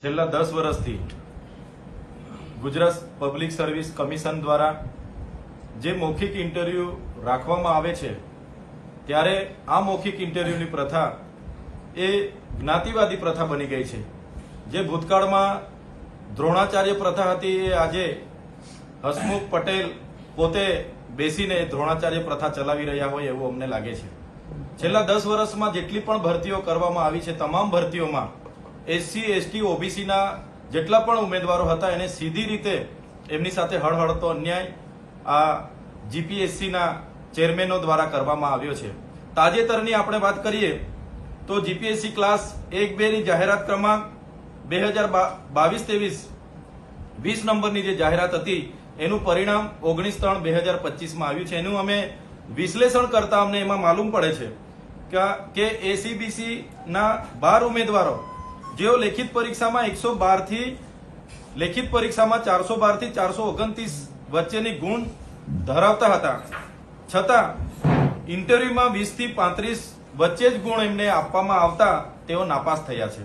છેલ્લા 10 વર્ષથી Gujarat public service commission દ્વારા જે મૌખિક ઇન્ટરવ્યુ રાખવામાં આવે છે ત્યારે આ મૌખિક ઇન્ટરવ્યુની પ્રથા એ જ્ઞાતિવાદી પ્રથા બની ગઈ છે। જે ભૂતકાળમાં દ્રોણાચાર્ય પ્રથા હતી એ આજે હસમુખ પટેલ પોતે બેસીને દ્રોણાચાર્ય પ્રથા ચલાવી રહ્યા હોય એવું અમને લાગે છે। છેલ્લા 10 વર્ષમાં જેટલી પણ ભરતીઓ કરવામાં આવી છે તમામ ભરતીઓમાં એસસી એસટી ઓબીસીના જેટલા પણ ઉમેદવારો હતા એને સીધી રીતે એમની સાથે હળહળતો અન્યાય આ જીપીએસસીના ચેરમેનો દ્વારા કરવામાં આવ્યો છે। તાજેતરની આપણે વાત કરીએ તો જીપીએસસી ક્લાસ 1-2 ની જાહેરાત ક્રમાંક 2022-23 20 નંબરની જે જાહેરાત હતી એનું પરિણામ 19/3/2025 માં આવ્યું છે। એનું અમે વિશ્લેષણ કરતા અમને એમાં માલુમ પડે છે કે એસીબીસી ના 12 ઉમેદવારો જેઓ લેખિત પરીક્ષામાં 112 થી લેખિત પરીક્ષામાં 412 થી 429 વચ્ચેની ગુણ ધરાવતા હતા છતાં ઇન્ટરવ્યુમાં 20 થી 35 વચ્ચે જ ગુણ એમને આપવામાં આવતા તેઓ નાપાસ થયા છે।